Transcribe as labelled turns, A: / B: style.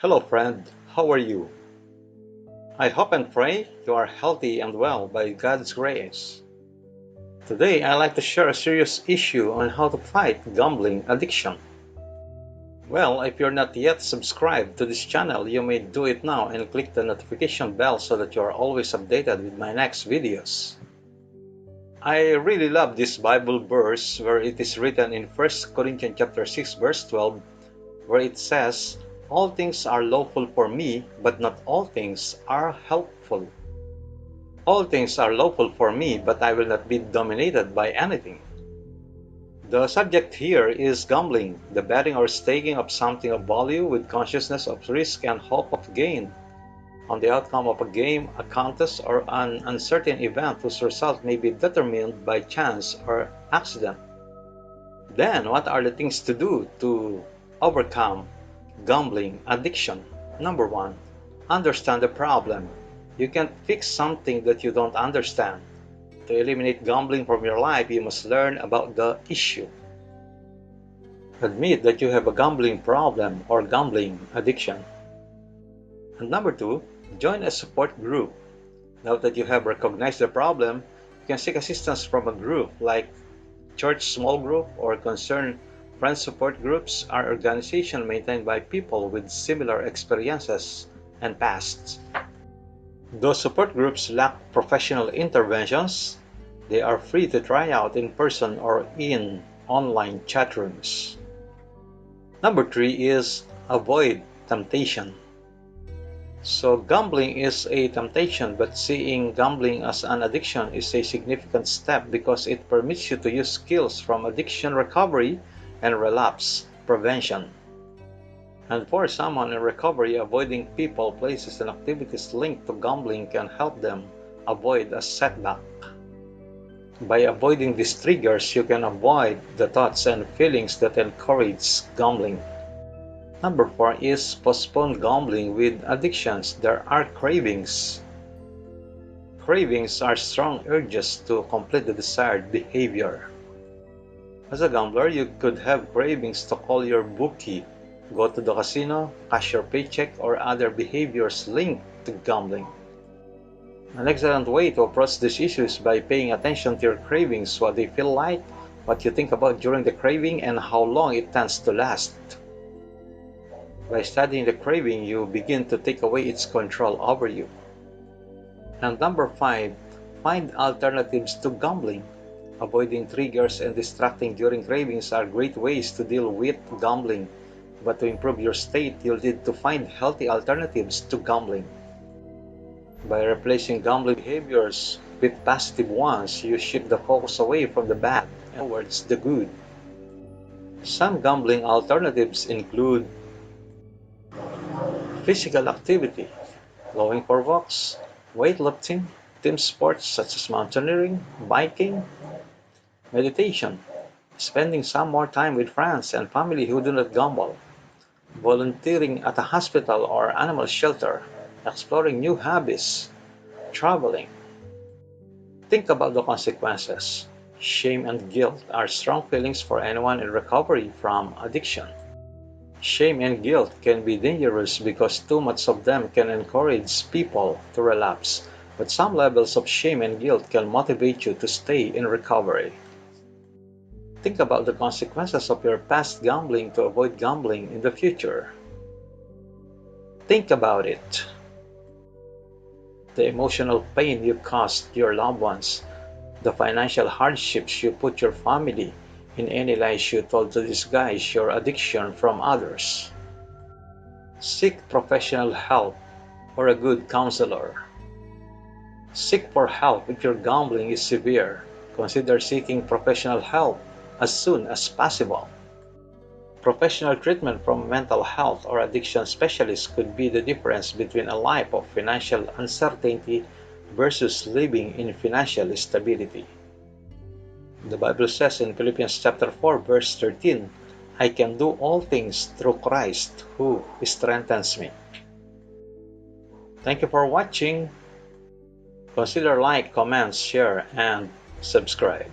A: Hello friend, how are you? I hope and pray you are healthy and well by God's grace. Today I'd like to share a serious issue on how to fight gambling addiction. Well, if you're not yet subscribed to this channel, you may do it now and click the notification bell so that you are always updated with my next videos. I really love this Bible verse where it is written in 1 Corinthians chapter 6 verse 12, where it says, "All things are lawful for me, but not all things are helpful. All things are lawful for me, but I will not be dominated by anything." The subject here is gambling, the betting or staking of something of value with consciousness of risk and hope of gain on the outcome of a game, a contest, or an uncertain event whose result may be determined by chance or accident. Then, what are the things to do to overcome gambling addiction? Number one, understand the problem. You can't fix something that you don't understand. To eliminate gambling from your life, you must learn about the issue. Admit that you have a gambling problem or gambling addiction. And number two, join a support group. Now that you have recognized the problem, you can seek assistance from a group like church small group or concerned friend support groups are organizations maintained by people with similar experiences and pasts. Those support groups lack professional interventions. They are free to try out in person or in online chat rooms. Number three is avoid temptation. So gambling is a temptation, but seeing gambling as an addiction is a significant step because it permits you to use skills from addiction recovery and relapse prevention. And for someone in recovery, avoiding people, places, and activities linked to gambling can help them avoid a setback. By avoiding these triggers, you can avoid the thoughts and feelings that encourage gambling. Number four is postpone gambling with addictions. There are cravings. Cravings are strong urges to complete the desired behavior. As a gambler, you could have cravings to call your bookie, go to the casino, cash your paycheck, or other behaviors linked to gambling. An excellent way to approach this issue is by paying attention to your cravings, what they feel like, what you think about during the craving, and how long it tends to last. By studying the craving, you begin to take away its control over you. And number five, find alternatives to gambling. Avoiding triggers and distracting during cravings are great ways to deal with gambling. But to improve your state, you'll need to find healthy alternatives to gambling. By replacing gambling behaviors with positive ones, you shift the focus away from the bad and towards the good. Some gambling alternatives include physical activity, going for walks, weightlifting, team sports such as mountaineering, biking, meditation, spending some more time with friends and family who do not gamble, volunteering at a hospital or animal shelter, exploring new hobbies, traveling. Think about the consequences. Shame and guilt are strong feelings for anyone in recovery from addiction. Shame and guilt can be dangerous because too much of them can encourage people to relapse, but some levels of shame and guilt can motivate you to stay in recovery. Think about the consequences of your past gambling to avoid gambling in the future. Think about it. The emotional pain you caused your loved ones, the financial hardships you put your family, in any lies you told to disguise your addiction from others. Seek professional help or a good counselor. Seek for help if your gambling is severe. Consider seeking professional help as soon as possible. Professional treatment from mental health or addiction specialists could be the difference between a life of financial uncertainty versus living in financial stability. The Bible says in Philippians chapter 4 verse 13, "I can do all things through Christ who strengthens me." Thank you for watching. Consider like, comment, share, and subscribe.